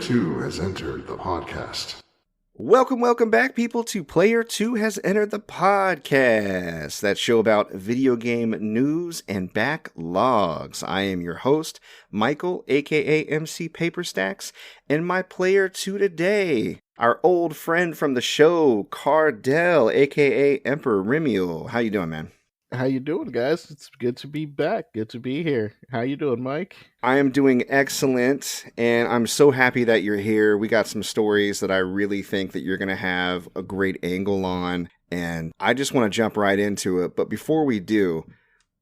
2 has entered the podcast. Welcome back, people, to Player 2 Has Entered the Podcast, that show about video game news and backlogs. I am your host, Michael, aka MC Paperstacks, and my Player 2 today, our old friend from the show, Kardell, aka Emperor Rimial. How you doing, man? How you doing, guys? It's good to be back. Good to be here. How you doing, Mike? I am doing excellent, and I'm so happy that you're here. We got some stories that I really think that you're going to have a great angle on, and I just want to jump right into it. But before we do,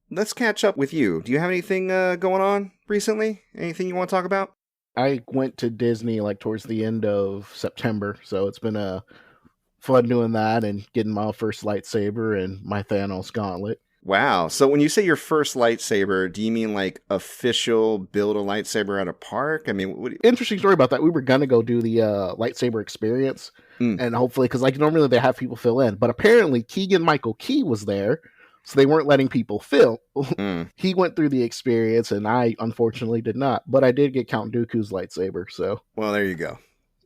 let's catch up with you. Do you have anything going on recently? Anything you want to talk about? I went to Disney towards the end of September, so it's been fun doing that and getting my first lightsaber and my Thanos gauntlet. Wow. So when you say your first lightsaber, do you mean like official build a lightsaber at a park? I mean, Interesting story about that. We were going to go do the lightsaber experience and hopefully, because normally they have people fill in, but apparently Keegan-Michael Key was there, so they weren't letting people fill. He went through the experience and I unfortunately did not, but I did get Count Dooku's lightsaber. So, well, there you go.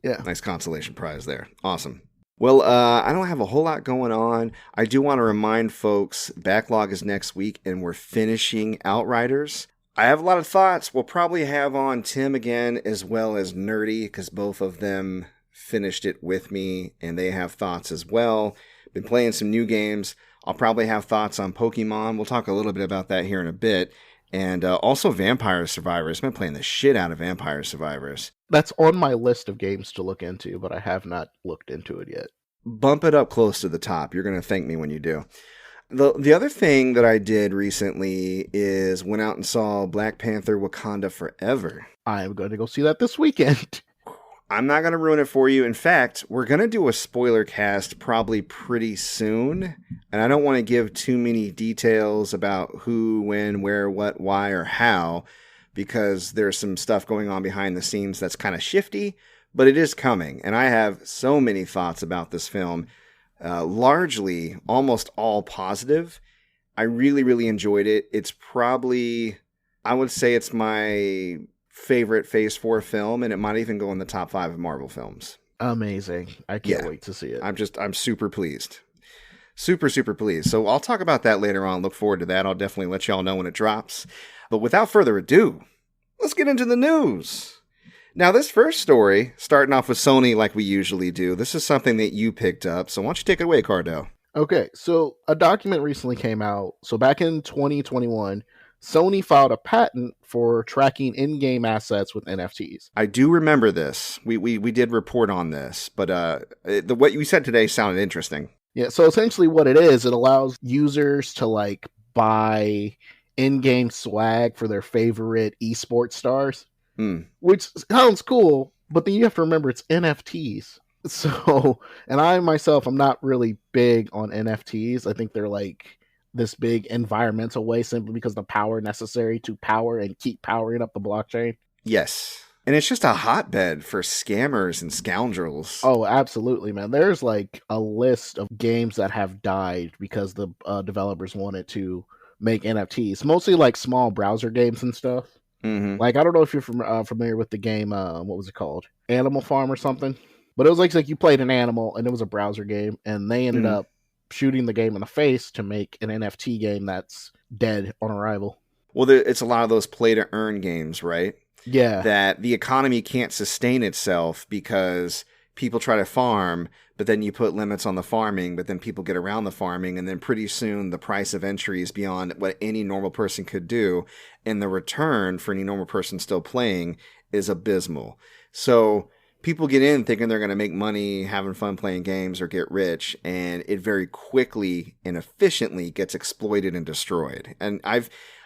Yeah. Nice consolation prize there. Awesome. Well, I don't have a whole lot going on. I do want to remind folks, backlog is next week, and we're finishing Outriders. I have a lot of thoughts. We'll probably have on Tim again, as well as Nerdy, because both of them finished it with me, and they have thoughts as well. Been playing some new games. I'll probably have thoughts on Pokemon. We'll talk a little bit about that here in a bit. And also Vampire Survivors. I've been playing the shit out of Vampire Survivors. That's on my list of games to look into, but I have not looked into it yet. Bump it up close to the top. You're going to thank me when you do. The other thing that I did recently is went out and saw Black Panther Wakanda Forever. I am going to go see that this weekend. I'm not going to ruin it for you. In fact, we're going to do a spoiler cast probably pretty soon. And I don't want to give too many details about who, when, where, what, why, or how, because there's some stuff going on behind the scenes that's kind of shifty, but it is coming. And I have so many thoughts about this film, largely almost all positive. I really, really enjoyed it. It's probably, I would say it's my favorite Phase 4 film, and it might even go in the top 5 of Marvel films. Amazing. I can't wait to see it. I'm super pleased. Super pleased. So I'll talk about that later on. Look forward to that. I'll definitely let y'all know when it drops. But without further ado, let's get into the news. Now, this first story, starting off with Sony like we usually do, this is something that you picked up. So why don't you take it away, Kardell? Okay, so a document recently came out. So back in 2021, Sony filed a patent for tracking in-game assets with NFTs. I do remember this. We did report on this, but what you said today sounded interesting. Yeah, so essentially what it is, it allows users to buy in-game swag for their favorite eSports stars, which sounds cool, but then you have to remember it's NFTs. So, and I myself, I'm not really big on NFTs. I think they're this big environmental way simply because the power necessary to power and keep powering up the blockchain. Yes. And it's just a hotbed for scammers and scoundrels. Oh, absolutely, man. There's a list of games that have died because the developers wanted to make NFTs. Mostly small browser games and stuff. Mm-hmm. I don't know if you're familiar with the game, what was it called? Animal Farm or something? But it was like you played an animal and it was a browser game and they ended up shooting the game in the face to make an NFT game that's dead on arrival. Well, it's a lot of those play-to-earn games, right? Yeah. That the economy can't sustain itself because people try to farm, but then you put limits on the farming, but then people get around the farming, and then pretty soon the price of entry is beyond what any normal person could do, and the return for any normal person still playing is abysmal. So people get in thinking they're going to make money, having fun playing games or get rich, and it very quickly and efficiently gets exploited and destroyed. And I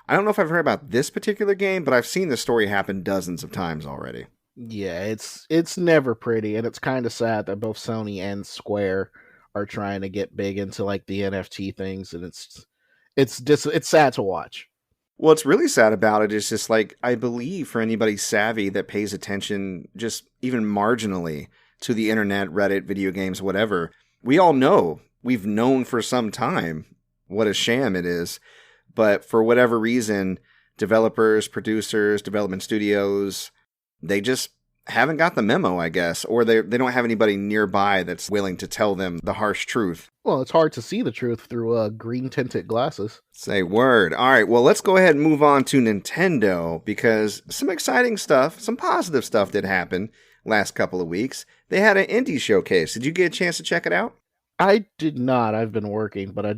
don't know if I've heard about this particular game, but I've seen this story happen dozens of times already. Yeah, it's never pretty, and it's kind of sad that both Sony and Square are trying to get big into the NFT things, and it's sad to watch. What's really sad about it is just I believe for anybody savvy that pays attention just even marginally to the internet, Reddit, video games, whatever, we all know, we've known for some time what a sham it is. But for whatever reason, developers, producers, development studios, they just haven't got the memo, I guess, or they don't have anybody nearby that's willing to tell them the harsh truth. Well, it's hard to see the truth through green tinted glasses. Say word. All right, well, let's go ahead and move on to Nintendo, because some exciting stuff, some positive stuff did happen last couple of weeks. They had an indie showcase. Did you get a chance to check it out? I did not. I've been working, but I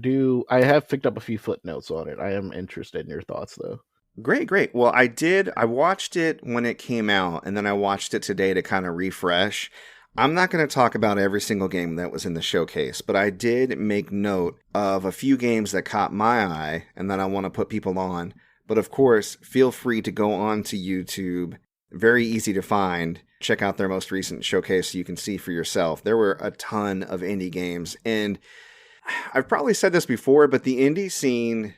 have picked up a few footnotes on it. I am interested in your thoughts, though. Great. Well, I did. I watched it when it came out, and then I watched it today to kind of refresh. I'm not going to talk about every single game that was in the showcase, but I did make note of a few games that caught my eye and that I want to put people on. But of course, feel free to go on to YouTube. Very easy to find. Check out their most recent showcase so you can see for yourself. There were a ton of indie games, and I've probably said this before, but the indie scene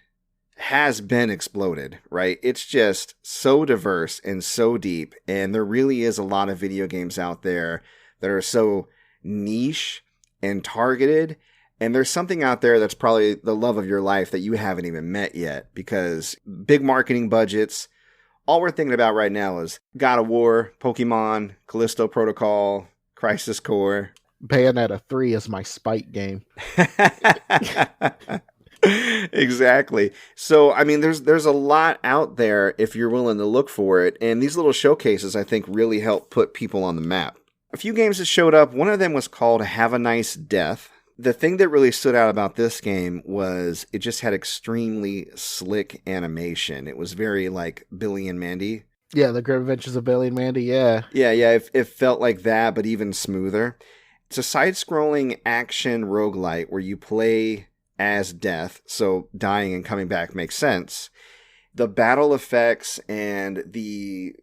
has been exploded, right? It's just so diverse and so deep, and there really is a lot of video games out there that are so niche and targeted, and there's something out there that's probably the love of your life that you haven't even met yet, because big marketing budgets, all we're thinking about right now is God of War, Pokemon, Callisto Protocol, Crisis Core. Bayonetta 3 is my spite game. Exactly. So, I mean, there's a lot out there if you're willing to look for it. And these little showcases, I think, really help put people on the map. A few games that showed up. One of them was called Have a Nice Death. The thing that really stood out about this game was it just had extremely slick animation. It was very like Billy and Mandy. Yeah, the Grim Adventures of Billy and Mandy, yeah. Yeah, it felt like that, but even smoother. It's a side-scrolling action roguelite where you play as Death, so dying and coming back makes sense. The battle effects and the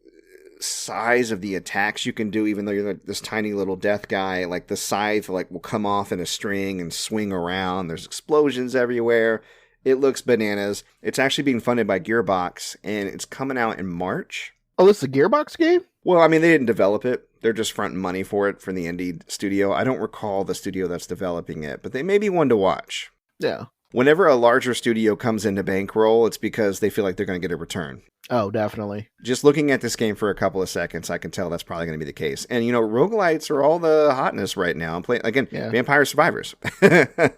size of the attacks you can do, even though you're like this tiny little death guy, like the scythe like will come off in a string and swing around. There's explosions everywhere. It looks bananas. It's actually being funded by Gearbox, and it's coming out in March. Oh, this is a Gearbox game? Well, I mean, they didn't develop it. They're just fronting money for it from the indie studio. I don't recall the studio that's developing it, but they may be one to watch. Yeah. Whenever a larger studio comes into bankroll, it's because they feel like they're going to get a return. Oh, definitely. Just looking at this game for a couple of seconds, I can tell that's probably going to be the case. And, you know, roguelites are all the hotness right now. I'm playing, again, Yeah. Vampire Survivors.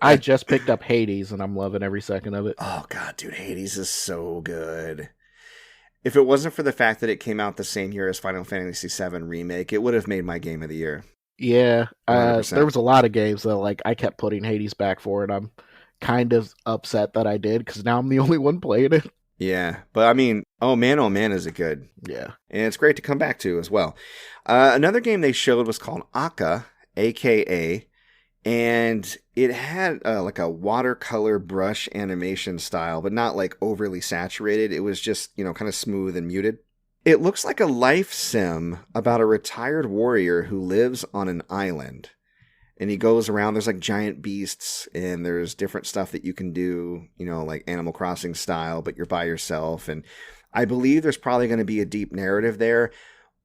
I just picked up Hades, and I'm loving every second of it. Oh, God, dude, Hades is so good. If it wasn't for the fact that it came out the same year as Final Fantasy VII Remake, it would have made my game of the year. Yeah, 100%. there was a lot of games that like I kept putting Hades back for, and I'm kind of upset that I did, because now I'm the only one playing it. Yeah, but I mean, oh man, is it good. Yeah. And it's great to come back to as well. Another game they showed was called Aka, AKA, and it had like a watercolor brush animation style, but not like overly saturated. It was just, you know, kind of smooth and muted. It looks like a life sim about a retired warrior who lives on an island. And he goes around, there's like giant beasts, and there's different stuff that you can do, you know, like Animal Crossing style, but you're by yourself. And I believe there's probably going to be a deep narrative there.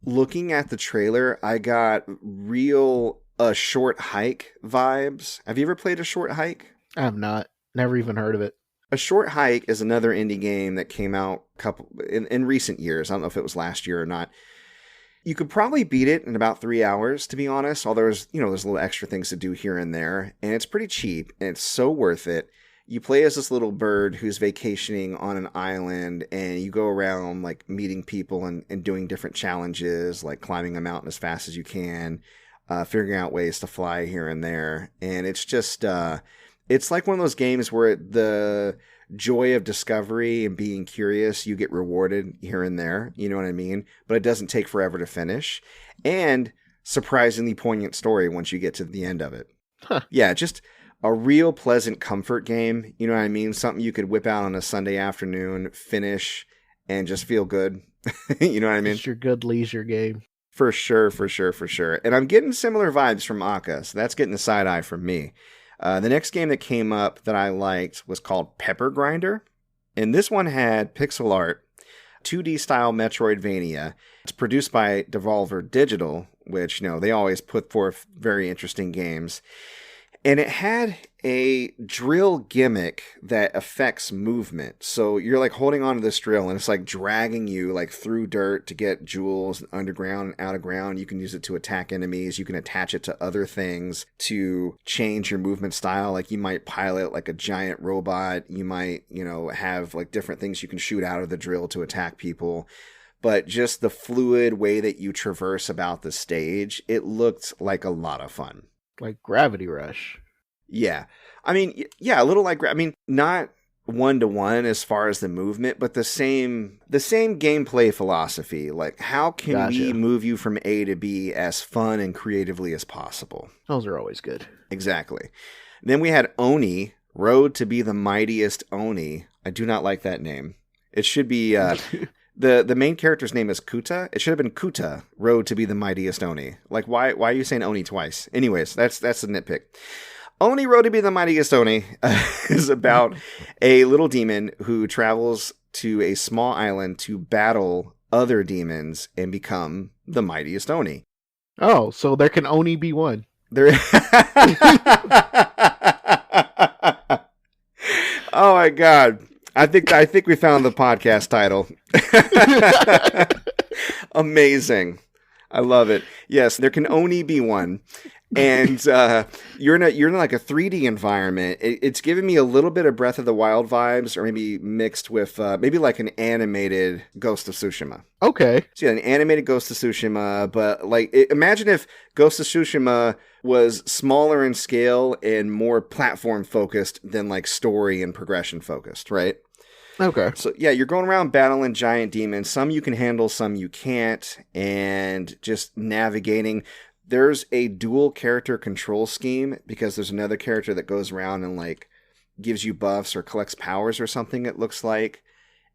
Looking at the trailer, I got real Short Hike vibes. Have you ever played A Short Hike? I have not. Never even heard of it. A Short Hike is another indie game that came out in recent years. I don't know if it was last year or not. You could probably beat it in about 3 hours, to be honest. Although there's little extra things to do here and there, and it's pretty cheap and it's so worth it. You play as this little bird who's vacationing on an island, and you go around like meeting people and doing different challenges, like climbing a mountain as fast as you can, figuring out ways to fly here and there. And it's just, it's like one of those games where the joy of discovery and being curious, you get rewarded here and there, you know what I mean? But it doesn't take forever to finish. And surprisingly poignant story once you get to the end of it. Huh. Yeah, just a real pleasant comfort game, you know what I mean? Something you could whip out on a Sunday afternoon, finish, and just feel good. You know what I mean? It's your good leisure game. For sure. And I'm getting similar vibes from Aka, so that's getting the side eye from me. The next game that came up that I liked was called Pepper Grinder. And this one had pixel art, 2D style Metroidvania. It's produced by Devolver Digital, which, you know, they always put forth very interesting games. And it had a drill gimmick that affects movement. So you're like holding onto this drill and it's like dragging you like through dirt to get jewels underground and out of ground. You can use it to attack enemies. You can attach it to other things to change your movement style. Like you might pilot like a giant robot. You might, have like different things you can shoot out of the drill to attack people. But just the fluid way that you traverse about the stage, it looked like a lot of fun. Like Gravity Rush. Yeah. I mean, yeah, a little like, not one-to-one as far as the movement, but the same gameplay philosophy. Like, how can we move you from A to B as fun and creatively as possible? Those are always good. Exactly. Then we had Oni, Road to be the Mightiest Oni. I do not like that name. It should be... The main character's name is Kuta. It should have been Kuta, Road to be the Mightiest Oni. Like, why are you saying Oni twice? Anyways, that's a nitpick. Oni, Road to be the Mightiest Oni is about a little demon who travels to a small island to battle other demons and become the Mightiest Oni. Oh, so there can only be one. Oh my God. I think we found the podcast title. Amazing. I love it. Yes, there can only be one. And you're in like a 3D environment. It's giving me a little bit of Breath of the Wild vibes, or maybe mixed with maybe like an animated Ghost of Tsushima. Okay. So yeah, an animated Ghost of Tsushima, but like imagine if Ghost of Tsushima was smaller in scale and more platform focused than like story and progression focused, right? Okay. So yeah, you're going around battling giant demons. Some you can handle, some you can't, and just navigating. There's a dual character control scheme because there's another character that goes around and like gives you buffs or collects powers or something, it looks like.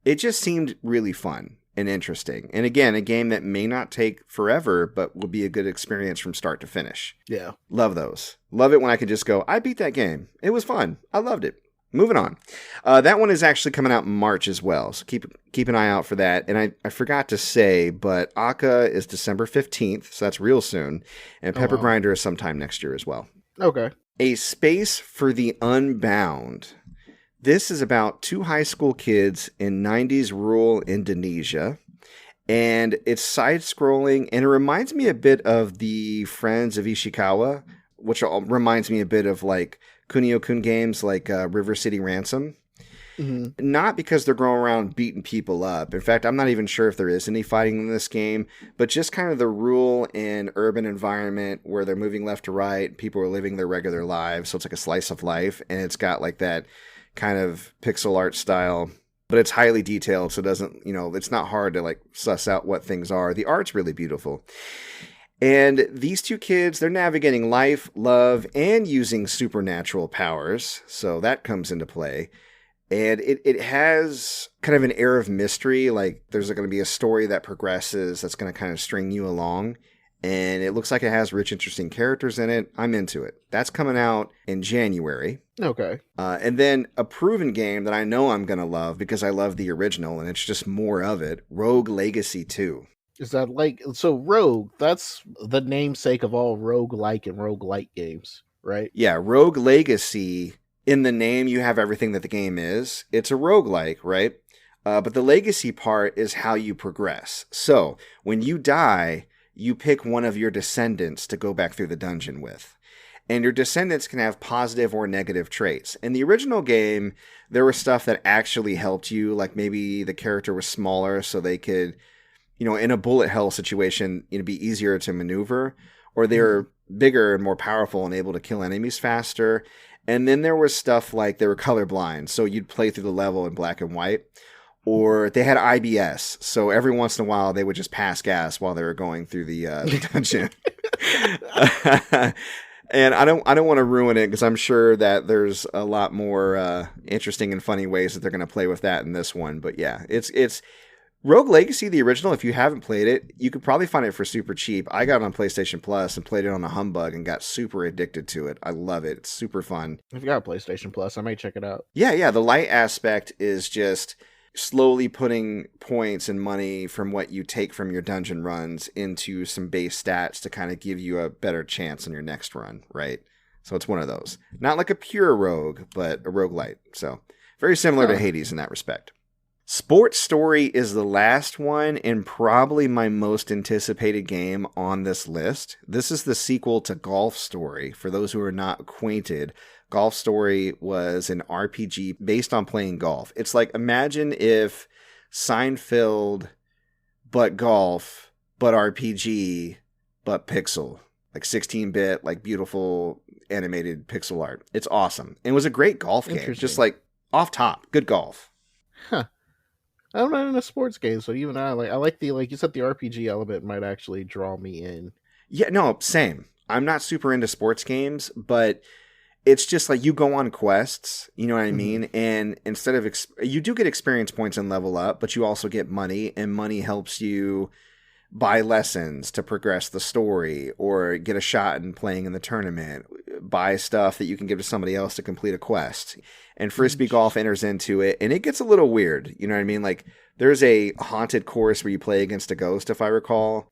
It just seemed really fun and interesting. And again, a game that may not take forever, but will be a good experience from start to finish. Yeah. Love those. Love it when I can just go, I beat that game. It was fun. I loved it. Moving on. That one is actually coming out in March as well, so keep an eye out for that. And I forgot to say, but Aka is December 15th, so that's real soon. And Pepper Grinder is sometime next year as well. Okay. A Space for the Unbound. This is about two high school kids in 90s rural Indonesia. And it's side-scrolling, and it reminds me a bit of the Friends of Ishikawa, which reminds me a bit of like Kunio-kun games like River City Ransom. Mm-hmm. Not because they're going around beating people up. In fact, I'm not even sure if there is any fighting in this game, but just kind of the rural and urban environment where they're moving left to right. People are living their regular lives. So it's like a slice of life, and it's got like that kind of pixel art style, but it's highly detailed. So it doesn't, it's not hard to like suss out what things are. The art's really beautiful. And these two kids, they're navigating life, love, and using supernatural powers. So that comes into play. And it has kind of an air of mystery. Like there's going to be a story that progresses that's going to kind of string you along. And it looks like it has rich, interesting characters in it. I'm into it. That's coming out in January. Okay. And then a proven game that I know I'm going to love because I love the original and it's just more of it, Rogue Legacy 2. Is that like, so Rogue, that's the namesake of all roguelike and roguelite games, right? Yeah, Rogue Legacy, in the name you have everything that the game is. It's a roguelike, right? But the legacy part is how you progress. So when you die, you pick one of your descendants to go back through the dungeon with. And your descendants can have positive or negative traits. In the original game, there was stuff that actually helped you, like maybe the character was smaller so they could, in a bullet hell situation, it'd be easier to maneuver, or they're bigger and more powerful and able to kill enemies faster. And then there was stuff like they were colorblind, so you'd play through the level in black and white, or they had IBS, so every once in a while they would just pass gas while they were going through the dungeon. And I don't want to ruin it because I'm sure that there's a lot more interesting and funny ways that they're going to play with that in this one. But yeah, it's Rogue Legacy, the original. If you haven't played it, you could probably find it for super cheap. I got it on PlayStation Plus and played it on a humbug and got super addicted to it. I love it. It's super fun. If you got PlayStation Plus, I might check it out. Yeah. The light aspect is just slowly putting points and money from what you take from your dungeon runs into some base stats to kind of give you a better chance on your next run, right? So it's one of those. Not like a pure rogue, but a roguelite. So very similar to Hades in that respect. Sports Story is the last one and probably my most anticipated game on this list. This is the sequel to Golf Story. For those who are not acquainted, Golf Story was an RPG based on playing golf. It's like, imagine if Seinfeld, but golf, but RPG, but pixel. Like 16-bit, like beautiful animated pixel art. It's awesome. And it was a great golf game. Just like off top. Good golf. Huh. I'm not into sports games, so even I like the, like you said, the RPG element might actually draw me in. Yeah, no, same. I'm not super into sports games, but it's just like you go on quests, you know what I mean? And instead of, you do get experience points and level up, but you also get money, and money helps you buy lessons to progress the story or get a shot in playing in the tournament, buy stuff that you can give to somebody else to complete a quest. And Frisbee Golf enters into it, and it gets a little weird. You know what I mean? Like, there's a haunted course where you play against a ghost, if I recall.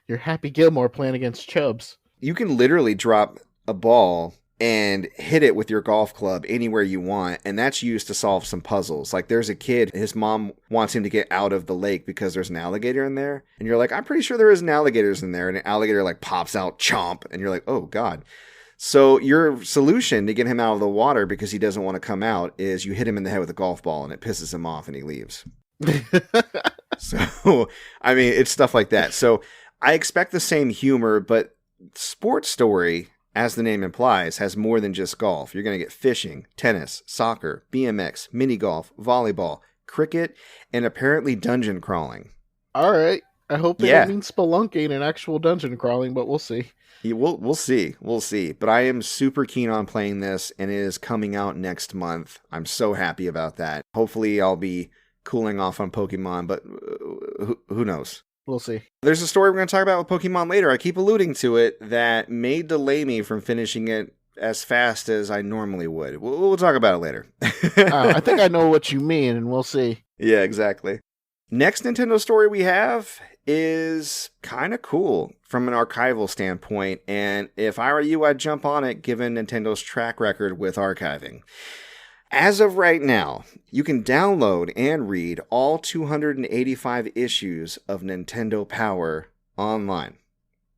You're Happy Gilmore playing against Chubbs. You can literally drop a ball and hit it with your golf club anywhere you want, and that's used to solve some puzzles. Like, there's a kid, his mom wants him to get out of the lake because there's an alligator in there, and you're like, I'm pretty sure there isn't alligators in there, and an alligator like pops out, chomp, and you're like, oh god. So your solution to get him out of the water because he doesn't want to come out is you hit him in the head with a golf ball, and it pisses him off and he leaves. So, I mean, it's stuff like that. So I expect the same humor, but Sports Story, as the name implies, has more than just golf. You're going to get fishing, tennis, soccer, BMX, mini golf, volleyball, cricket, and apparently dungeon crawling. All right. I hope they don't mean spelunking and actual dungeon crawling, but we'll see. Yeah, we'll see. We'll see. But I am super keen on playing this, and it is coming out next month. I'm so happy about that. Hopefully I'll be cooling off on Pokemon, but who knows? We'll see. There's a story we're going to talk about with Pokemon later. I keep alluding to it that may delay me from finishing it as fast as I normally would. We'll talk about it later. I think I know what you mean, and we'll see. Yeah, exactly. Next Nintendo story we have is kind of cool from an archival standpoint, and if I were you, I'd jump on it given Nintendo's track record with archiving. As of right now, you can download and read all 285 issues of Nintendo Power online.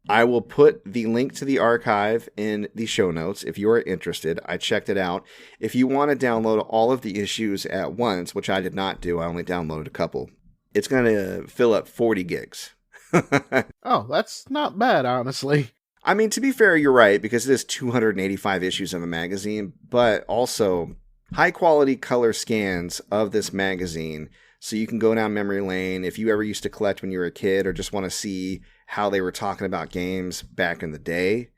I will put the link to the archive in the show notes if you are interested. I checked it out. If you want to download all of the issues at once, which I did not do, I only downloaded a couple, it's going to fill up 40 gigs. Oh, that's not bad, honestly. I mean, to be fair, you're right, because it is 285 issues of a magazine, but also high quality color scans of this magazine, so you can go down memory lane if you ever used to collect when you were a kid or just want to see how they were talking about games back in the day.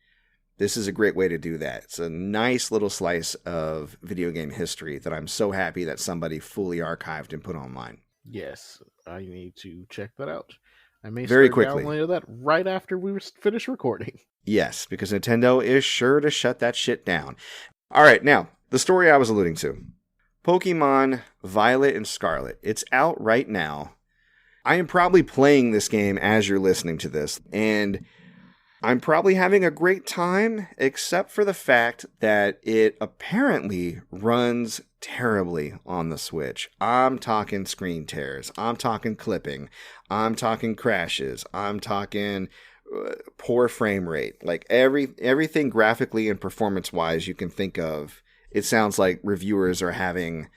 This is a great way to do that. It's a nice little slice of video game history that I'm so happy that somebody fully archived and put online. Yes, I need to check that out. I may very start quickly downloading that right after we finish recording. Yes, because Nintendo is sure to shut that shit down. All right, now, the story I was alluding to. Pokemon Violet and Scarlet. It's out right now. I am probably playing this game as you're listening to this, and I'm probably having a great time, except for the fact that it apparently runs terribly on the Switch. I'm talking screen tears. I'm talking clipping. I'm talking crashes. I'm talking poor frame rate. Like everything graphically and performance-wise you can think of. It sounds like reviewers are having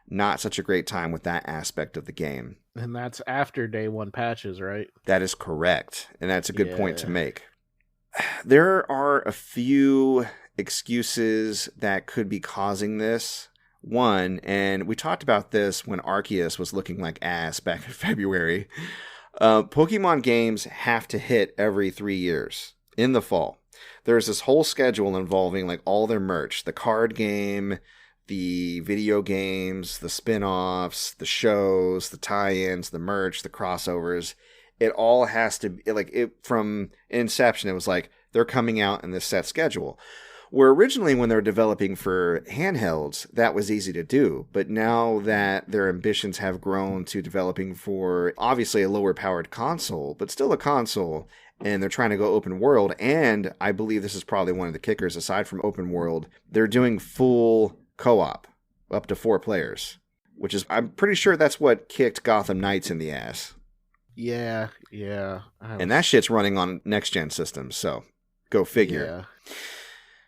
not such a great time with that aspect of the game. And that's after day one patches, right? That is correct. And that's a good point to make. There are a few excuses that could be causing this. One, and we talked about this when Arceus was looking like ass back in February. Pokemon games have to hit every 3 years in the fall. There's this whole schedule involving like all their merch, the card game, the video games, the spin-offs, the shows, the tie-ins, the merch, the crossovers. It all has to be like it from inception. It was like they're coming out in this set schedule. Where originally when they were developing for handhelds, that was easy to do. But now that their ambitions have grown to developing for obviously a lower powered console, but still a console, and they're trying to go open world. And I believe this is probably one of the kickers, aside from open world, they're doing full co-op, up to 4 players, which is, I'm pretty sure that's what kicked Gotham Knights in the ass. Yeah. And that shit's running on next-gen systems, so go figure. Yeah.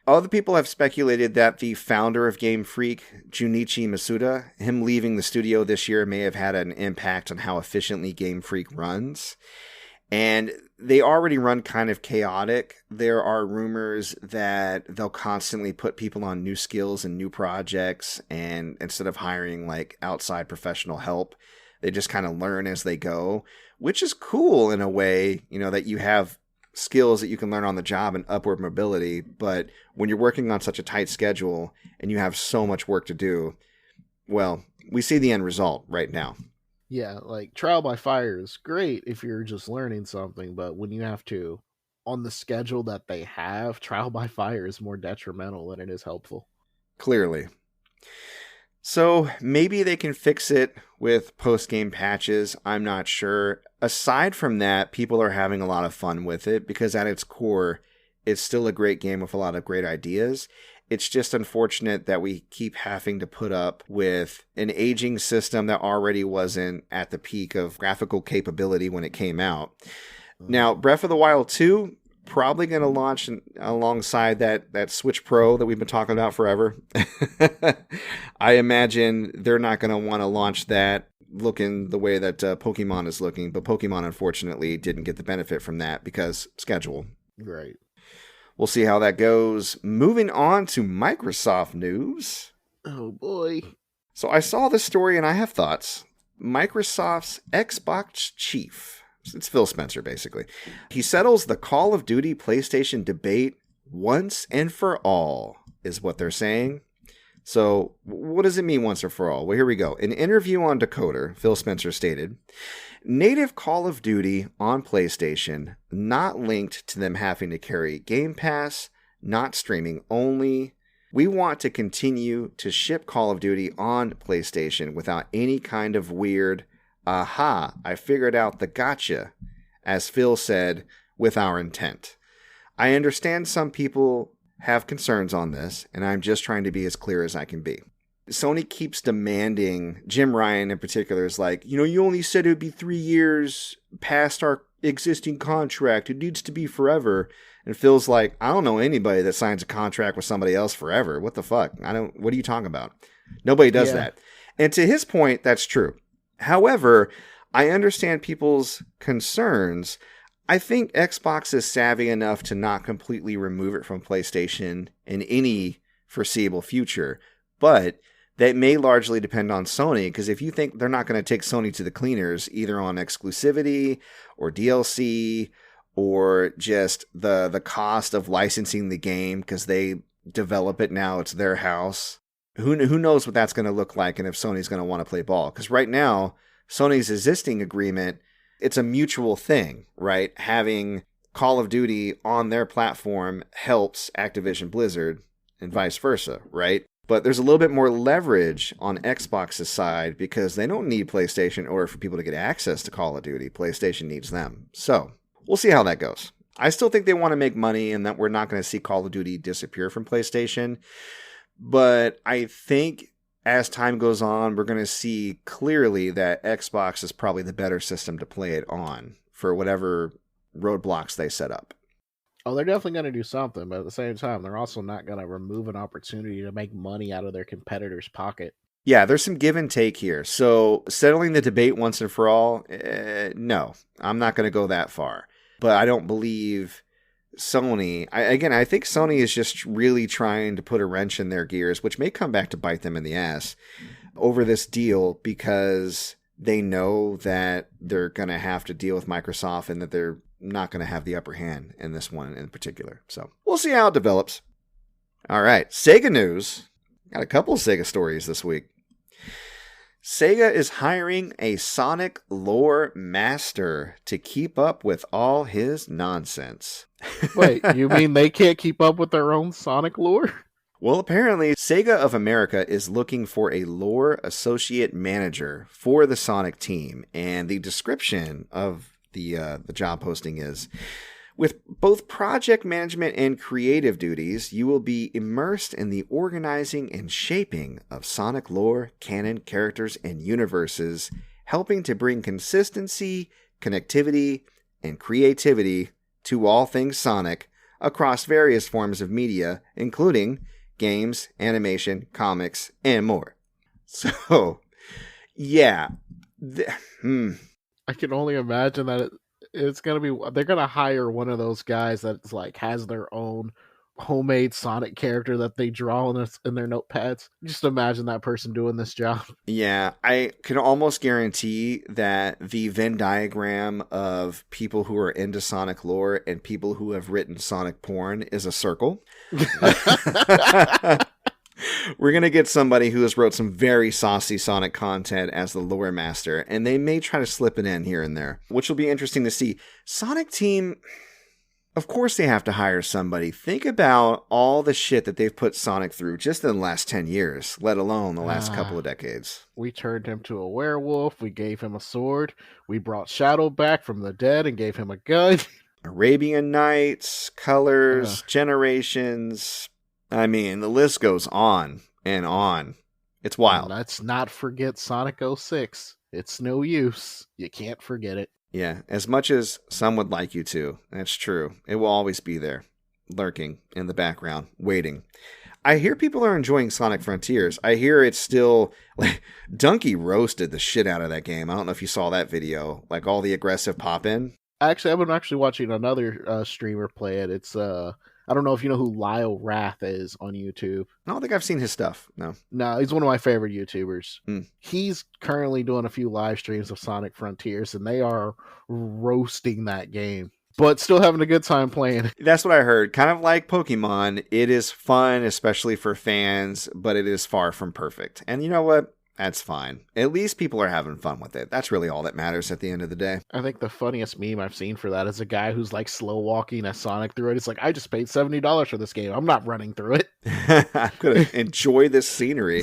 Other people have speculated that the founder of Game Freak, Junichi Masuda, him leaving the studio this year may have had an impact on how efficiently Game Freak runs. And they already run kind of chaotic. There are rumors that they'll constantly put people on new skills and new projects, and instead of hiring like outside professional help, they just kind of learn as they go, which is cool in a way, you know, that you have skills that you can learn on the job and upward mobility. But when you're working on such a tight schedule and you have so much work to do, well, we see the end result right now. Yeah, like trial by fire is great if you're just learning something, but when you have to, on the schedule that they have, trial by fire is more detrimental than it is helpful. Clearly. So maybe they can fix it with post-game patches. I'm not sure. Aside from that, people are having a lot of fun with it because at its core, it's still a great game with a lot of great ideas. It's just unfortunate that we keep having to put up with an aging system that already wasn't at the peak of graphical capability when it came out. Now, Breath of the Wild 2, probably going to launch alongside that Switch Pro that we've been talking about forever. I imagine they're not going to want to launch that looking the way that Pokemon is looking, but Pokemon unfortunately didn't get the benefit from that because schedule. Right. We'll see how that goes. Moving on to Microsoft news. Oh boy. So I saw this story and I have thoughts. Microsoft's Xbox chief, it's Phil Spencer basically, he settles the Call of Duty PlayStation debate once and for all, is what they're saying. So what does it mean once and for all? Well, here we go. In an interview on Decoder, Phil Spencer stated, native Call of Duty on PlayStation, not linked to them having to carry Game Pass, not streaming only. We want to continue to ship Call of Duty on PlayStation without any kind of weird, aha, I figured out the gotcha, as Phil said, with our intent. I understand some people have concerns on this, and I'm just trying to be as clear as I can be. Sony keeps demanding, Jim Ryan in particular is like, you know, you only said it would be 3 years past our existing contract. It needs to be forever. And Phil's like, I don't know anybody that signs a contract with somebody else forever. What the fuck? What are you talking about? Nobody does that. And to his point, that's true. However, I understand people's concerns. I think Xbox is savvy enough to not completely remove it from PlayStation in any foreseeable future. But that may largely depend on Sony, because if you think they're not going to take Sony to the cleaners, either on exclusivity or DLC or just the cost of licensing the game because they develop it now, it's their house, who knows what that's going to look like and if Sony's going to want to play ball. Because right now, Sony's existing agreement, it's a mutual thing, right? Having Call of Duty on their platform helps Activision Blizzard and vice versa, right? But there's a little bit more leverage on Xbox's side because they don't need PlayStation in order for people to get access to Call of Duty. PlayStation needs them. So we'll see how that goes. I still think they want to make money and that we're not going to see Call of Duty disappear from PlayStation. But I think as time goes on, we're going to see clearly that Xbox is probably the better system to play it on for whatever roadblocks they set up. Oh, they're definitely going to do something, but at the same time, they're also not going to remove an opportunity to make money out of their competitor's pocket. Yeah, there's some give and take here. So settling the debate once and for all, no, I'm not going to go that far. But I don't believe Sony, I think Sony is just really trying to put a wrench in their gears, which may come back to bite them in the ass over this deal because they know that they're going to have to deal with Microsoft and that they're not going to have the upper hand in this one in particular. So we'll see how it develops. All right, Sega news. Got a couple of Sega stories this week. Sega is hiring a Sonic Loremaster to keep up with all his nonsense. Wait, you mean they can't keep up with their own Sonic lore? Well, apparently, Sega of America is looking for a lore associate manager for the Sonic team. And the description of the job posting is, With both project management and creative duties, you will be immersed in the organizing and shaping of Sonic lore, canon, characters, and universes, helping to bring consistency, connectivity, and creativity to all things Sonic across various forms of media, including games, animation, comics, and more. So, yeah. I can only imagine that it's going to be, they're going to hire one of those guys that's like has their own homemade Sonic character that they draw in their notepads. Just imagine that person doing this job. Yeah, I can almost guarantee that the Venn diagram of people who are into Sonic lore and people who have written Sonic porn is a circle. We're going to get somebody who has wrote some very saucy Sonic content as the Loremaster, and they may try to slip it in here and there, which will be interesting to see. Sonic Team, of course they have to hire somebody. Think about all the shit that they've put Sonic through just in the last 10 years, let alone the last couple of decades. We turned him to a werewolf. We gave him a sword. We brought Shadow back from the dead and gave him a gun. Arabian Nights, Colors, Generations. I mean, the list goes on and on. It's wild. And let's not forget Sonic 06. It's no use. You can't forget it. Yeah, as much as some would like you to, that's true. It will always be there, lurking in the background, waiting. I hear people are enjoying Sonic Frontiers. I hear it's still, like, Donkey roasted the shit out of that game. I don't know if you saw that video, like all the aggressive pop-in. Actually, I've been actually watching another streamer play it. It's, I don't know if you know who Lyle Rath is on YouTube. I don't think I've seen his stuff, no. No, he's one of my favorite YouTubers. He's currently doing a few live streams of Sonic Frontiers, and they are roasting that game, but still having a good time playing. That's what I heard. Kind of like Pokemon, it is fun, especially for fans, but it is far from perfect. And you know what? That's fine. At least people are having fun with it. That's really all that matters at the end of the day. I think the funniest meme I've seen for that is a guy who's like slow walking as Sonic through it. It's like, I just paid $70 for this game. I'm not running through it. I'm going to enjoy this scenery.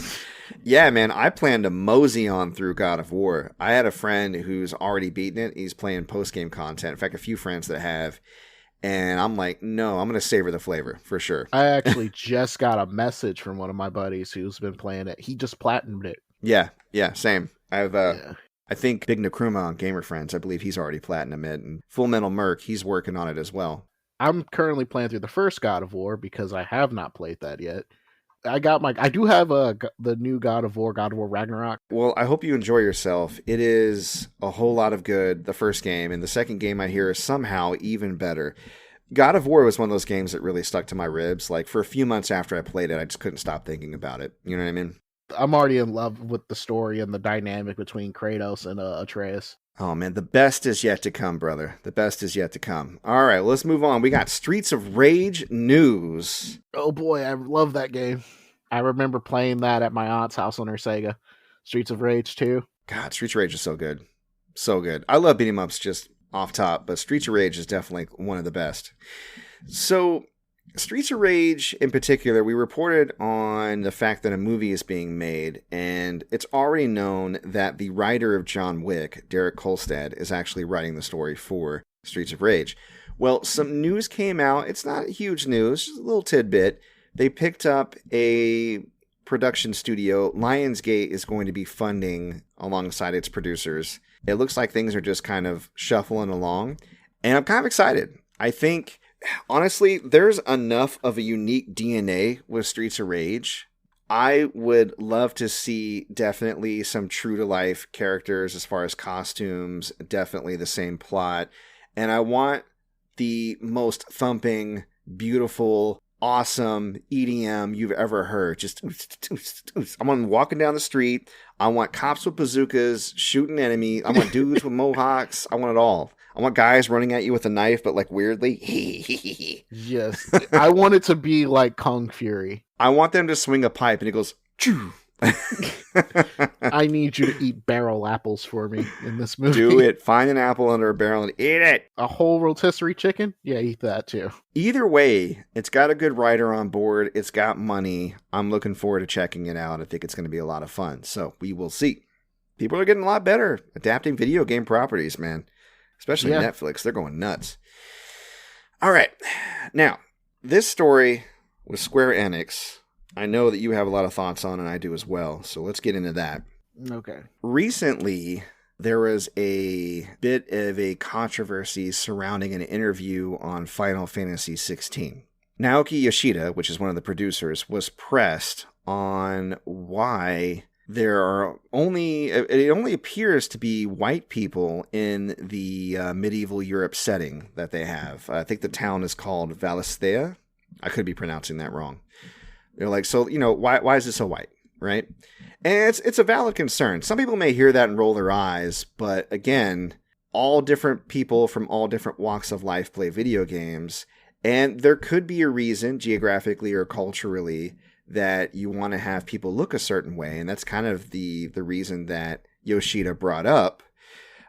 Yeah, man, I plan to mosey on through God of War. I had a friend who's already beaten it. He's playing post-game content. In fact, a few friends that have. And I'm like, no, I'm going to savor the flavor for sure. I actually just got a message from one of my buddies who's been playing it. He just platinumed it. Yeah, same. I think Big Nakruma on Gamer Friends, I believe he's already platinum it, and Full Metal Merc, he's working on it as well. I'm currently playing through the first God of War because I have not played that yet. I do have the new God of War Ragnarok. Well, I hope you enjoy yourself. It is a whole lot of good, the first game, and the second game I hear is somehow even better. God of War was one of those games that really stuck to my ribs. Like, for a few months after I played it, I just couldn't stop thinking about it. You know what I mean? I'm already in love with the story and the dynamic between Kratos and Atreus. Oh, man, the best is yet to come, brother. The best is yet to come. All right, let's move on. We got Streets of Rage news. Oh, boy, I love that game. I remember playing that at my aunt's house on her Sega. Streets of Rage 2. God, Streets of Rage is so good. So good. I love beat 'em ups just off top, but Streets of Rage is definitely one of the best. So, Streets of Rage in particular, we reported on the fact that a movie is being made, and it's already known that the writer of John Wick, Derek Kolstad, is actually writing the story for Streets of Rage. Well, some news came out. It's not huge news, just a little tidbit. They picked up a production studio. Lionsgate is going to be funding alongside its producers. It looks like things are just kind of shuffling along, and I'm kind of excited. I think, honestly, there's enough of a unique DNA with Streets of Rage. I would love to see definitely some true-to-life characters as far as costumes, definitely the same plot, and I want the most thumping, beautiful, awesome EDM you've ever heard. Just, I want them walking down the street. I want cops with bazookas shooting enemies. I want dudes with mohawks. I want it all. I want guys running at you with a knife, but like weirdly. Yes. I want it to be like Kung Fury. I want them to swing a pipe and it goes, choo. I need you to eat barrel apples for me in this movie. Do it. Find an apple under a barrel and eat it. A whole rotisserie chicken? Yeah, eat that too. Either way, it's got a good writer on board. It's got money. I'm looking forward to checking it out. I think it's going to be a lot of fun. So we will see. People are getting a lot better adapting video game properties, man. Especially Netflix. They're going nuts. All right. Now, this story with Square Enix, I know that you have a lot of thoughts on, and I do as well. So let's get into that. Okay. Recently, there was a bit of a controversy surrounding an interview on Final Fantasy XVI. Naoki Yoshida, which is one of the producers, was pressed on why it only appears to be white people in the medieval Europe setting that they have. I think the town is called Valisthea. I could be pronouncing that wrong. They're like, so, why is it so white, right? And it's a valid concern. Some people may hear that and roll their eyes, but again, all different people from all different walks of life play video games, and there could be a reason, geographically or culturally, that you want to have people look a certain way, and that's kind of the reason that Yoshida brought up.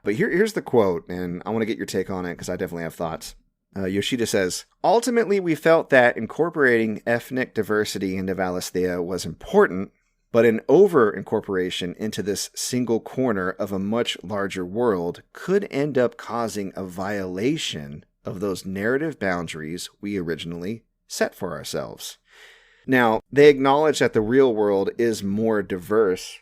But here's the quote, and I want to get your take on it because I definitely have thoughts. Yoshida says, "Ultimately, we felt that incorporating ethnic diversity into Valisthea was important, but an over-incorporation into this single corner of a much larger world could end up causing a violation of those narrative boundaries we originally set for ourselves." Now, they acknowledge that the real world is more diverse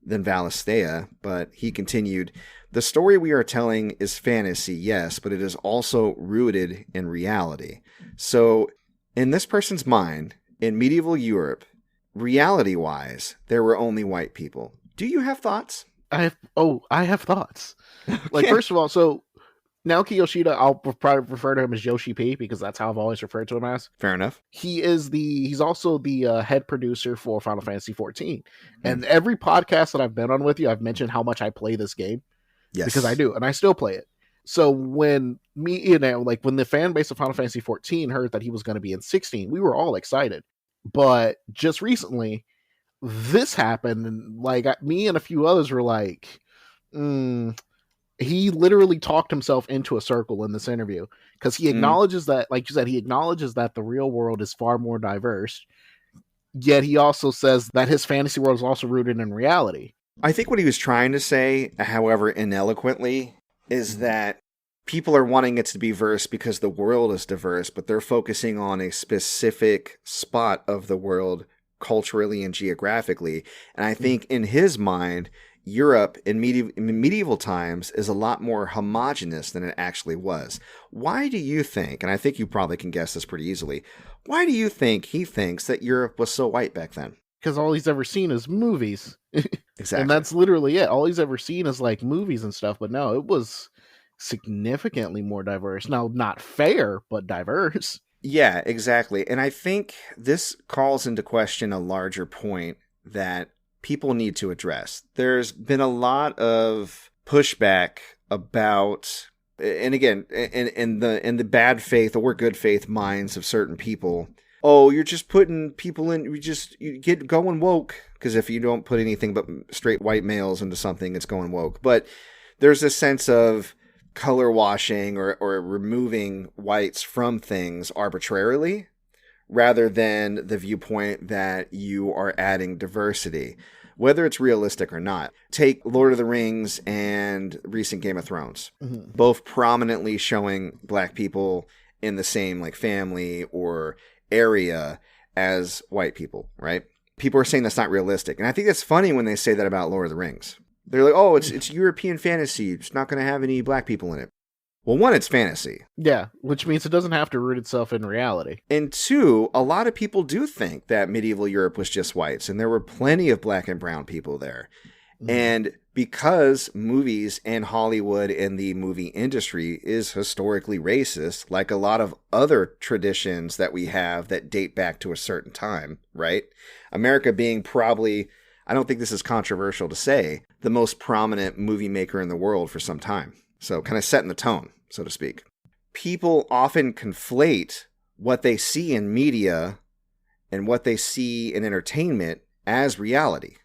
than Valisthea, but he continued, "The story we are telling is fantasy, yes, but it is also rooted in reality. So, in this person's mind, in medieval Europe, reality-wise, there were only white people. Do you have thoughts?" I have thoughts. Like, first of all, so Naoki Yoshida, I'll probably refer to him as Yoshi P because that's how I've always referred to him as. Fair enough. He's also the head producer for Final Fantasy XIV. And every podcast that I've been on with you, I've mentioned how much I play this game. Yes. Because I do, and I still play it. So when when the fan base of Final Fantasy XIV heard that he was going to be in 16, we were all excited. But just recently, this happened, and me and a few others were like, he literally talked himself into a circle in this interview because he acknowledges that, like you said, he acknowledges that the real world is far more diverse. Yet he also says that his fantasy world is also rooted in reality. I think what he was trying to say, however ineloquently, is that people are wanting it to be diverse because the world is diverse, but they're focusing on a specific spot of the world culturally and geographically. And I think in his mind, Europe in medieval times is a lot more homogenous than it actually was. Why do you think, and I think you probably can guess this pretty easily, why do you think he thinks that Europe was so white back then? Because all he's ever seen is movies. Exactly. And that's literally it. All he's ever seen is like movies and stuff. But no, it was significantly more diverse. Now, not fair, but diverse. Yeah, exactly. And I think this calls into question a larger point that people need to address. There's been a lot of pushback about, and again, in the bad faith or good faith minds of certain people, oh, you're just putting people in, you get going woke, because if you don't put anything but straight white males into something, it's going woke. But there's a sense of color washing or removing whites from things arbitrarily, rather than the viewpoint that you are adding diversity, whether it's realistic or not. Take Lord of the Rings and recent Game of Thrones, both prominently showing black people in the same family or area as white people, right? People are saying that's not realistic. And I think that's funny when they say that about Lord of the Rings. They're like, oh, it's European fantasy. It's not going to have any black people in it. Well, one, it's fantasy. Yeah, which means it doesn't have to root itself in reality. And two, a lot of people do think that medieval Europe was just whites, and there were plenty of black and brown people there. And because movies and Hollywood and the movie industry is historically racist, like a lot of other traditions that we have that date back to a certain time, right? America being probably, I don't think this is controversial to say, the most prominent movie maker in the world for some time. So kind of setting the tone, so to speak. People often conflate what they see in media and what they see in entertainment as reality,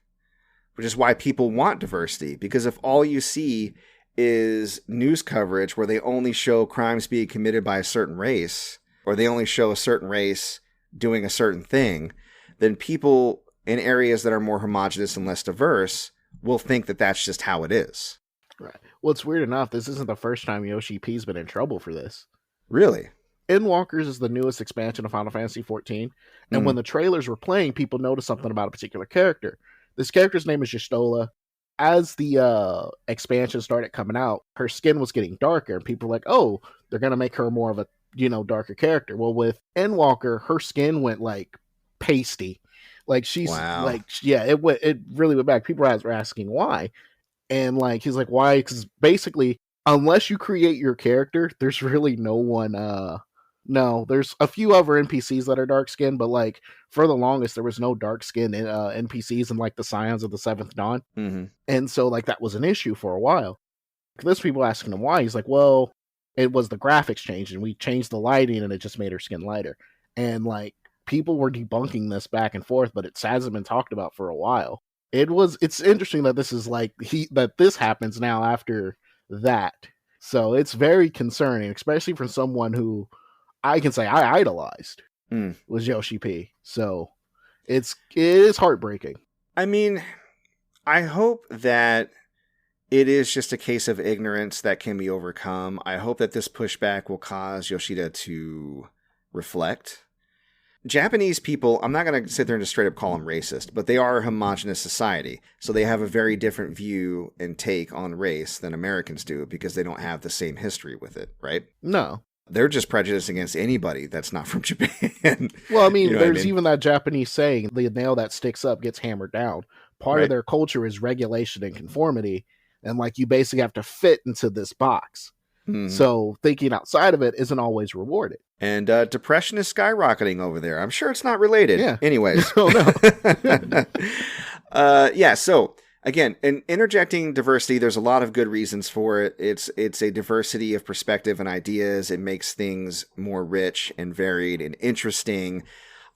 which is why people want diversity. Because if all you see is news coverage where they only show crimes being committed by a certain race, or they only show a certain race doing a certain thing, then people in areas that are more homogenous and less diverse will think that that's just how it is. Right. Well, it's weird enough. This isn't the first time Yoshi P's been in trouble for this. Really? Endwalkers is the newest expansion of Final Fantasy XIV, and when the trailers were playing, people noticed something about a particular character. This character's name is Jistola. As the expansion started coming out, her skin was getting darker, and people were like, "Oh, they're gonna make her more of a darker character." Well, with Endwalker, her skin went like pasty, like she's like, yeah, it really went back. People were asking why, and like he's like, why? Because basically, unless you create your character, there's really no one. No, there's a few other NPCs that are dark skinned, but like for the longest, there was no dark skinned NPCs in like the Scions of the Seventh Dawn, and so like that was an issue for a while. There's people asking him why. He's like, well, it was the graphics changed, and we changed the lighting, and it just made her skin lighter. And like people were debunking this back and forth, but it hasn't been talked about for a while. It's interesting that this is like that this happens now after that. So it's very concerning, especially for someone who I can say I idolized was Yoshi P. So it is heartbreaking. I mean, I hope that it is just a case of ignorance that can be overcome. I hope that this pushback will cause Yoshida to reflect. Japanese people, I'm not going to sit there and just straight up call them racist, but they are a homogenous society. So they have a very different view and take on race than Americans do because they don't have the same history with it, right? No. They're just prejudiced against anybody that's not from Japan. Well, I mean, there's even that Japanese saying, the nail that sticks up gets hammered down. Part of their culture is regulation and conformity. And like you basically have to fit into this box. So thinking outside of it isn't always rewarded. And depression is skyrocketing over there. I'm sure it's not related. Yeah. Anyways. Oh, no. Yeah, so again, in interjecting diversity, there's a lot of good reasons for it. It's a diversity of perspective and ideas. It makes things more rich and varied and interesting.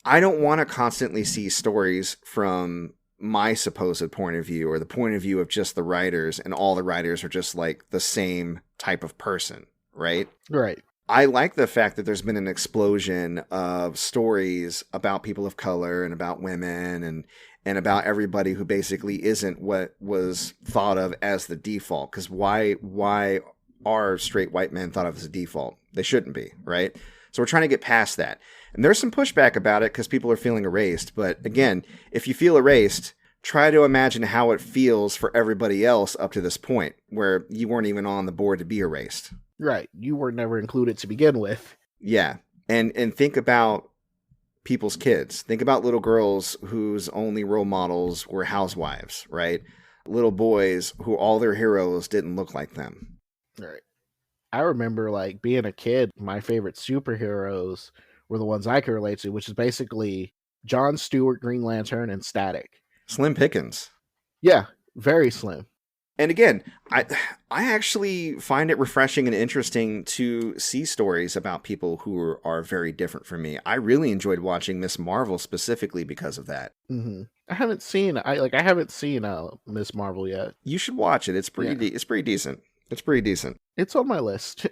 I don't want to constantly see stories from my supposed point of view or the point of view of just the writers, and all the writers are just like the same type of person, right? Right. I like the fact that there's been an explosion of stories about people of color and about women and about everybody who basically isn't what was thought of as the default. Because why are straight white men thought of as a default? They shouldn't be, right? So we're trying to get past that. And there's some pushback about it because people are feeling erased. But again, if you feel erased, try to imagine how it feels for everybody else up to this point where you weren't even on the board to be erased. Right. You were never included to begin with. Yeah. And think about people's kids. Think about little girls whose only role models were housewives, right? Little boys who all their heroes didn't look like them. Right. I remember like being a kid, my favorite superheroes were the ones I could relate to, which is basically Jon Stewart, Green Lantern, and Static. Slim pickings. Yeah, very slim. And again, I actually find it refreshing and interesting to see stories about people who are very different from me. I really enjoyed watching Miss Marvel specifically because of that. Mm-hmm. I haven't seen Miss Marvel yet. You should watch it. It's pretty. It's pretty decent. It's pretty decent. It's on my list.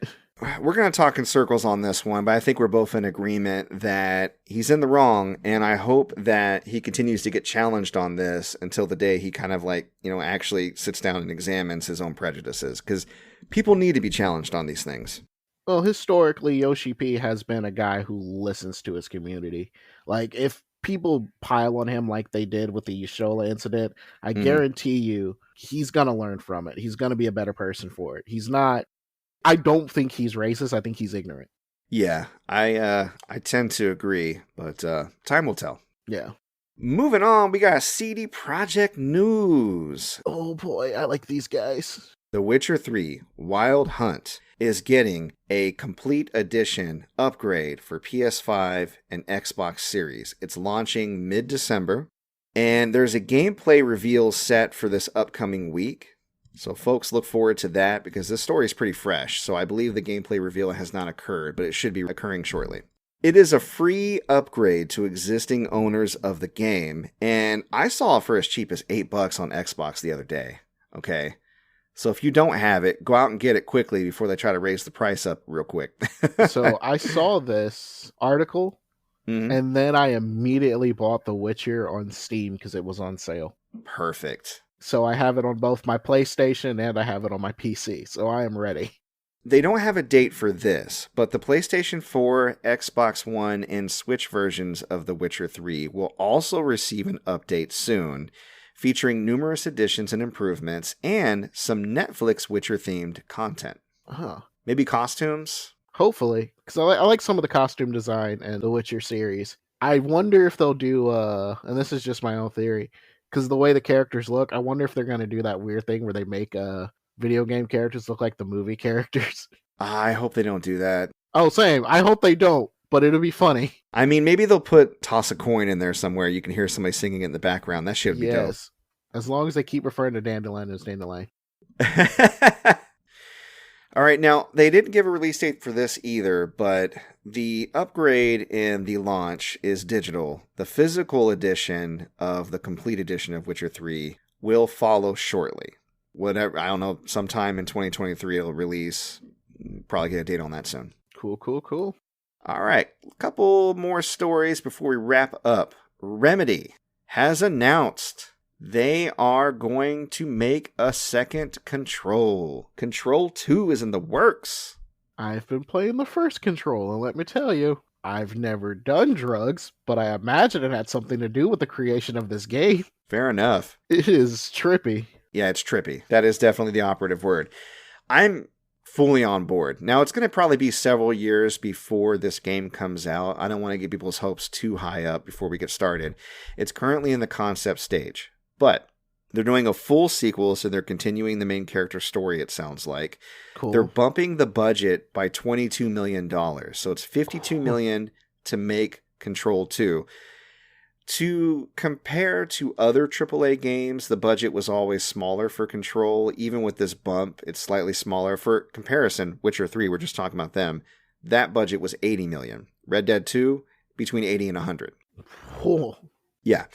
We're going to talk in circles on this one, but I think we're both in agreement that he's in the wrong, and I hope that he continues to get challenged on this until the day he kind of actually sits down and examines his own prejudices, because people need to be challenged on these things. Well, historically, Yoshi P has been a guy who listens to his community. Like, if people pile on him like they did with the Yashola incident, I guarantee you he's going to learn from it. He's going to be a better person for it. He's not... I don't think he's racist. I think he's ignorant. Yeah, I tend to agree, but time will tell. Yeah. Moving on, we got CD Projekt news. Oh boy, I like these guys. The Witcher 3 Wild Hunt is getting a complete edition upgrade for PS5 and Xbox Series. It's launching mid-December, and there's a gameplay reveal set for this upcoming week. So folks, look forward to that because this story is pretty fresh. So I believe the gameplay reveal has not occurred, but it should be occurring shortly. It is a free upgrade to existing owners of the game, and I saw it for as cheap as $8 on Xbox the other day. Okay, so if you don't have it, go out and get it quickly before they try to raise the price up real quick. So I saw this article, and then I immediately bought The Witcher on Steam because it was on sale. Perfect. So I have it on both my PlayStation and I have it on my PC. So I am ready. They don't have a date for this, but the PlayStation 4, Xbox One, and Switch versions of The Witcher 3 will also receive an update soon, featuring numerous additions and improvements, and some Netflix Witcher-themed content. Huh. Maybe costumes? Hopefully, because I like some of the costume design in the Witcher series. I wonder if they'll do, and this is just my own theory, because the way the characters look, I wonder if they're going to do that weird thing where they make video game characters look like the movie characters. I hope they don't do that. Oh, same. I hope they don't, but it'll be funny. I mean, maybe they'll toss a coin in there somewhere. You can hear somebody singing it in the background. That shit would be dope. As long as they keep referring to Dandelion as Dandelion. All right, now, they didn't give a release date for this either, but the upgrade in the launch is digital. The physical edition of the complete edition of Witcher 3 will follow shortly. Whatever, I don't know, sometime in 2023 it'll release. Probably get a date on that soon. Cool. All right, a couple more stories before we wrap up. Remedy has announced they are going to make a second Control. Control 2 is in the works. I've been playing the first Control, and let me tell you, I've never done drugs, but I imagine it had something to do with the creation of this game. Fair enough. It is trippy. Yeah, it's trippy. That is definitely the operative word. I'm fully on board. Now, it's going to probably be several years before this game comes out. I don't want to get people's hopes too high up before we get started. It's currently in the concept stage. But they're doing a full sequel, so they're continuing the main character story, it sounds like. Cool. They're bumping the budget by $22 million. So it's $52 million to make Control 2. To compare to other AAA games, the budget was always smaller for Control. Even with this bump, it's slightly smaller. For comparison, Witcher 3, we're just talking about them. That budget was $80 million. Red Dead 2, between $80 and $100. Cool. Yeah.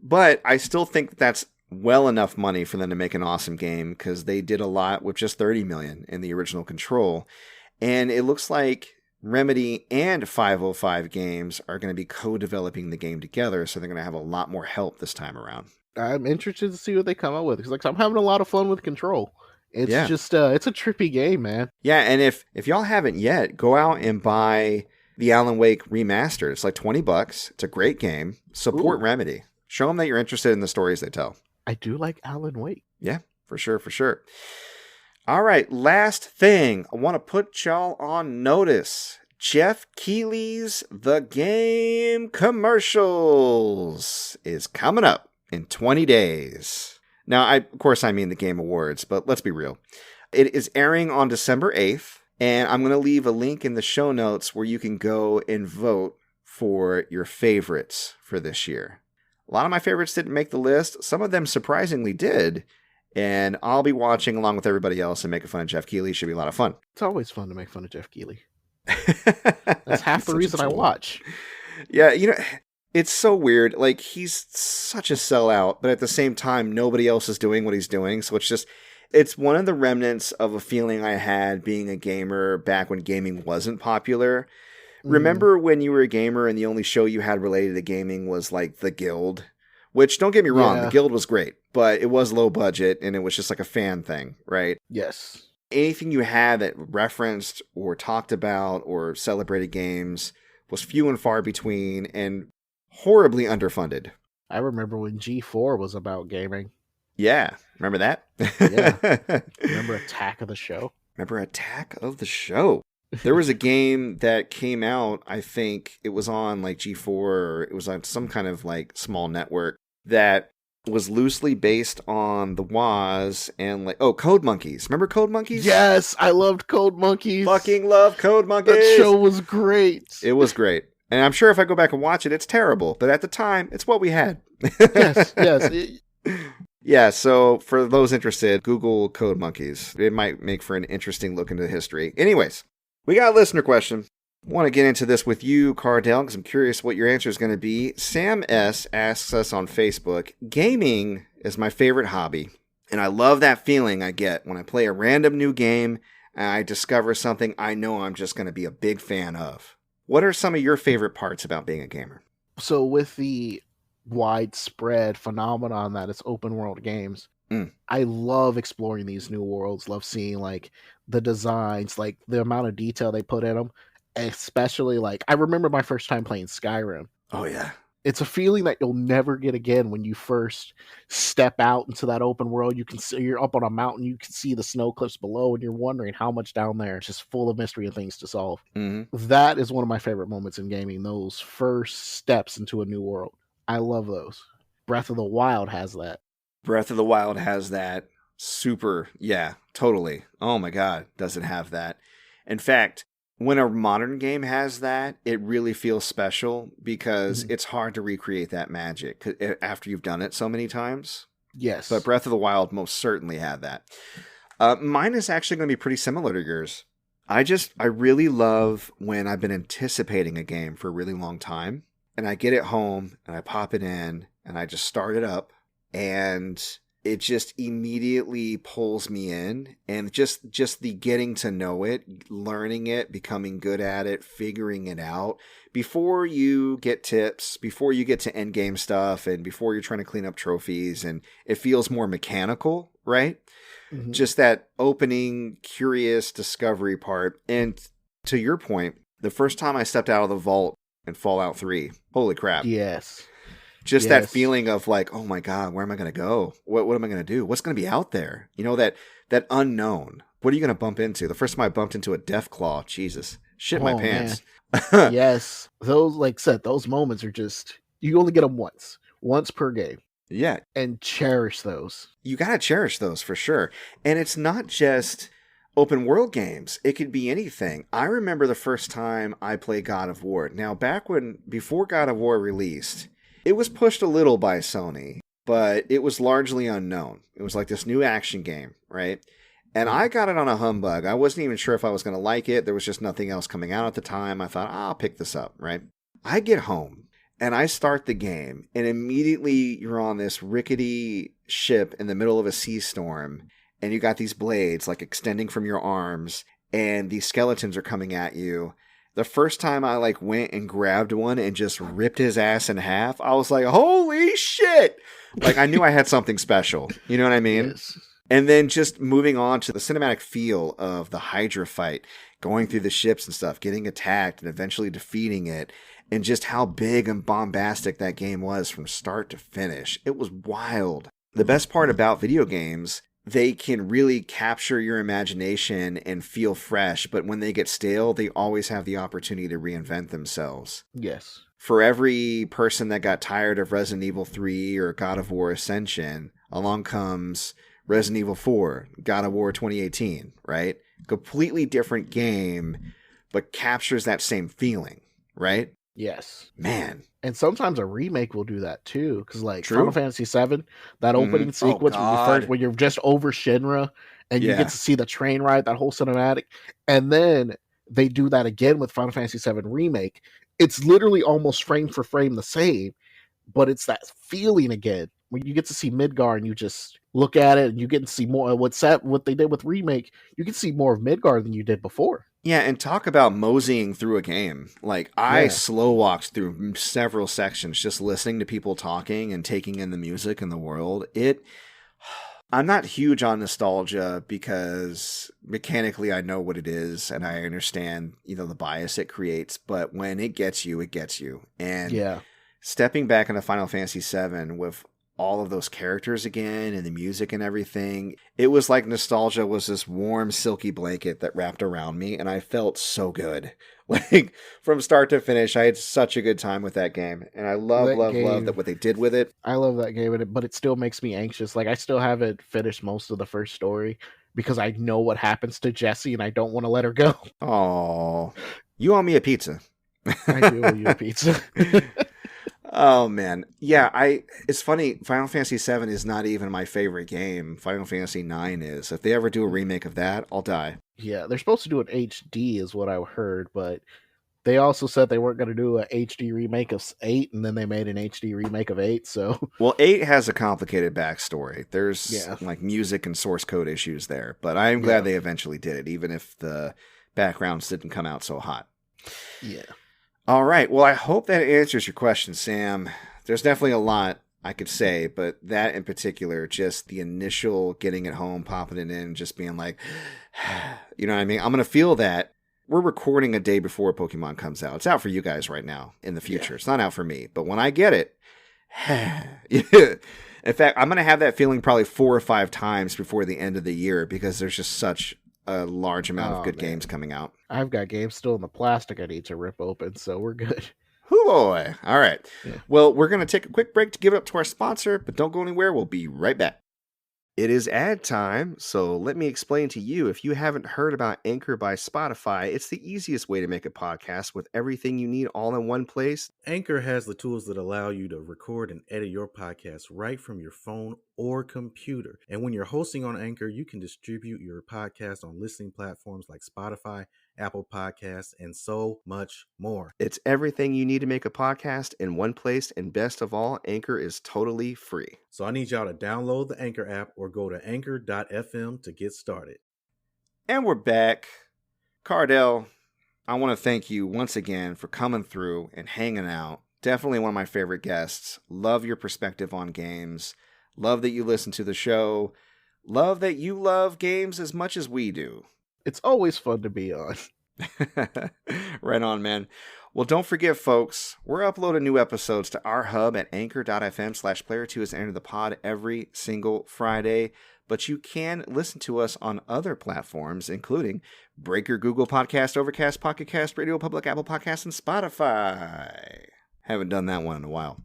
But I still think that's well enough money for them to make an awesome game because they did a lot with just $30 million in the original Control. And it looks like Remedy and 505 Games are going to be co-developing the game together, so they're going to have a lot more help this time around. I'm interested to see what they come up with because I'm having a lot of fun with Control. It's just it's a trippy game, man. Yeah, and if y'all haven't yet, go out and buy the Alan Wake Remastered. It's like $20. It's a great game. Support Remedy. Show them that you're interested in the stories they tell. I do like Alan Wake. Yeah, for sure. All right, last thing. I want to put y'all on notice. Jeff Keighley's The Game Commercials is coming up in 20 days. Now, of course I mean the Game Awards, but let's be real. It is airing on December 8th, and I'm going to leave a link in the show notes where you can go and vote for your favorites for this year. A lot of my favorites didn't make the list. Some of them surprisingly did. And I'll be watching along with everybody else and making fun of Jeff Keighley. Should be a lot of fun. It's always fun to make fun of Jeff Keighley. That's half the reason I watch. Yeah, it's so weird. Like, he's such a sellout, but at the same time, nobody else is doing what he's doing. So it's one of the remnants of a feeling I had being a gamer back when gaming wasn't popular. Remember when you were a gamer and the only show you had related to gaming was like The Guild? Which, don't get me wrong, The Guild was great, but it was low budget and it was just like a fan thing, right? Yes. Anything you had that referenced or talked about or celebrated games was few and far between and horribly underfunded. I remember when G4 was about gaming. Yeah. Remember that? Yeah. Remember Attack of the Show? Remember Attack of the Show? There was a game that came out, I think it was on like G4 or it was on some kind of like small network that was loosely based on the Woz and like, Code Monkeys. Remember Code Monkeys? Yes, I loved Code Monkeys. Fucking love Code Monkeys. That show was great. It was great. And I'm sure if I go back and watch it, it's terrible. But at the time, it's what we had. Yes. Yeah, so for those interested, Google Code Monkeys. It might make for an interesting look into history. Anyways, we got a listener question. I want to get into this with you, Kardell, because I'm curious what your answer is going to be. Sam S. asks us on Facebook, gaming is my favorite hobby, and I love that feeling I get when I play a random new game and I discover something I know I'm just going to be a big fan of. What are some of your favorite parts about being a gamer? So with the widespread phenomenon that is open world games, I love exploring these new worlds, love seeing like the designs, like the amount of detail they put in them. Especially like I remember my first time playing Skyrim. Oh, yeah. It's a feeling that you'll never get again when you first step out into that open world. You can see you're up on a mountain, you can see the snow cliffs below, and you're wondering how much down there is just full of mystery and things to solve. That is one of my favorite moments in gaming, those first steps into a new world. I love those. Breath of the Wild has that. Breath of the Wild has that. Super. Yeah, totally. Oh my God, does it have that? In fact, when a modern game has that, it really feels special because it's hard to recreate that magic after you've done it so many times. Yes. But Breath of the Wild most certainly had that. Mine is actually going to be pretty similar to yours. I really love when I've been anticipating a game for a really long time and I get it home and I pop it in and I just start it up and it just immediately pulls me in, and just the getting to know it, learning it, becoming good at it, figuring it out before you get tips, before you get to end game stuff, and before you're trying to clean up trophies, and it feels more mechanical, right? Just that opening, curious discovery part. And to your point, the first time I stepped out of the vault in Fallout 3, holy crap. Yes. Just that feeling of like, oh my God, where am I going to go? What am I going to do? What's going to be out there? You know, that unknown. What are you going to bump into? The first time I bumped into a Deathclaw, Jesus, shit my pants. Yes. Those, like I said, those moments are just, you only get them once per game. Yeah. And cherish those. You got to cherish those for sure. And it's not just open world games. It could be anything. I remember the first time I played God of War. Now, before God of War released, it was pushed a little by Sony, but it was largely unknown. It was like this new action game, right? And I got it on a humbug. I wasn't even sure if I was going to like it. There was just nothing else coming out at the time. I thought, I'll pick this up, right? I get home and I start the game, and immediately you're on this rickety ship in the middle of a sea storm, and you got these blades like extending from your arms, and these skeletons are coming at you. The first time I went and grabbed one and just ripped his ass in half, I was like, holy shit! I knew I had something special. You know what I mean? Yes. And then just moving on to the cinematic feel of the Hydra fight, going through the ships and stuff, getting attacked and eventually defeating it, and just how big and bombastic that game was from start to finish. It was wild. The best part about video games, they can really capture your imagination and feel fresh, but when they get stale, they always have the opportunity to reinvent themselves. Yes. For every person that got tired of Resident Evil 3 or God of War Ascension, along comes Resident Evil 4, God of War 2018, right? Completely different game, but captures that same feeling, right? Yes. Man. And sometimes a remake will do that too, because True. Final Fantasy VII, that opening sequence when you're just over Shinra and you get to see the train ride, that whole cinematic, and then they do that again with Final Fantasy VII Remake. It's literally almost frame for frame the same, but it's that feeling again when you get to see Midgar and you just look at it and you get to see more. What they did with Remake, you can see more of Midgar than you did before. Yeah, and talk about moseying through a game. I slow walked through several sections just listening to people talking and taking in the music and the world. I'm not huge on nostalgia because mechanically I know what it is and I understand, the bias it creates, but when it gets you, it gets you. And stepping back into Final Fantasy VII with all of those characters again and the music and everything, it was like nostalgia was this warm, silky blanket that wrapped around me, and I felt so good. From start to finish, I had such a good time with that game, and I love that what they did with it. I love that game, but it still makes me anxious. I still haven't finished most of the first story because I know what happens to Jessie, and I don't want to let her go. Oh, you owe me a pizza. I do owe you a pizza. Oh, man. Yeah, it's funny. Final Fantasy VII is not even my favorite game. Final Fantasy IX is. If they ever do a remake of that, I'll die. Yeah, they're supposed to do an HD is what I heard, but they also said they weren't going to do an HD remake of 8, and then they made an HD remake of 8, so... Well, 8 has a complicated backstory. There's, music and source code issues there, but I am glad they eventually did it, even if the backgrounds didn't come out so hot. Yeah. All right. Well, I hope that answers your question, Sam. There's definitely a lot. I could say, but that in particular, just the initial getting it home, popping it in, just being like, you know what I mean? I'm going to feel that. We're recording a day before Pokemon comes out. It's out for you guys right now in the future. Yeah. It's not out for me. But when I get it, in fact, I'm going to have that feeling probably 4 or 5 times before the end of the year because there's just such a large amount of good games coming out. I've got games still in the plastic I need to rip open, so we're good. Hoo boy. All right. Yeah. Well, we're going to take a quick break to give it up to our sponsor, but don't go anywhere. We'll be right back. It is ad time, so let me explain to you. If you haven't heard about Anchor by Spotify, it's the easiest way to make a podcast with everything you need all in one place. Anchor has the tools that allow you to record and edit your podcast right from your phone or computer. And when you're hosting on Anchor, you can distribute your podcast on listening platforms like Spotify, Apple Podcasts, and so much more. It's everything you need to make a podcast in one place, and best of all, Anchor is totally free. So I need y'all to download the Anchor app or go to anchor.fm to get started. And we're back. Kardell, I want to thank you once again for coming through and hanging out. Definitely one of my favorite guests. Love your perspective on games. Love that you listen to the show. Love that you love games as much as we do. It's always fun to be on. Right on, man. Well, don't forget, folks, we're uploading new episodes to our hub at anchor.fm/player2 as enter the pod every single Friday. But you can listen to us on other platforms, including Breaker, Google Podcast, Overcast, Pocket Cast, Radio Public, Apple Podcasts, and Spotify. Haven't done that one in a while.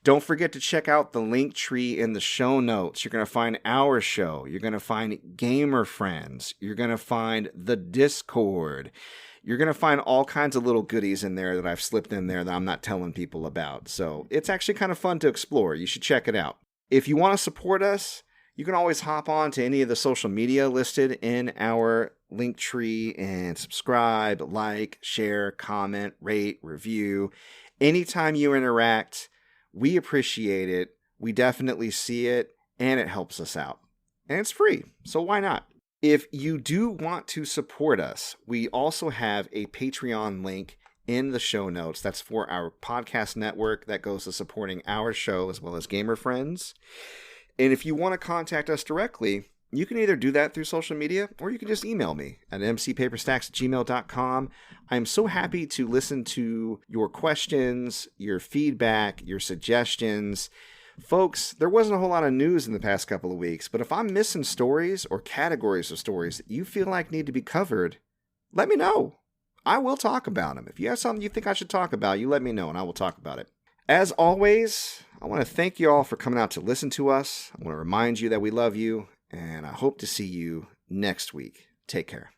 Don't forget to check out the link tree in the show notes. You're going to find our show. You're going to find Gamer Friends. You're going to find the Discord. You're going to find all kinds of little goodies in there that I've slipped in there that I'm not telling people about. So it's actually kind of fun to explore. You should check it out. If you want to support us, you can always hop on to any of the social media listed in our link tree and subscribe, like, share, comment, rate, review. Anytime you interact, we appreciate it. We definitely see it, and it helps us out. And it's free, so why not? If you do want to support us, we also have a Patreon link in the show notes. That's for our podcast network that goes to supporting our show as well as Gamer Friends. And if you want to contact us directly, you can either do that through social media or you can just email me at mcpaperstacks@gmail.com. I'm so happy to listen to your questions, your feedback, your suggestions. Folks, there wasn't a whole lot of news in the past couple of weeks, but if I'm missing stories or categories of stories that you feel like need to be covered, let me know. I will talk about them. If you have something you think I should talk about, you let me know and I will talk about it. As always, I want to thank you all for coming out to listen to us. I want to remind you that we love you, and I hope to see you next week. Take care.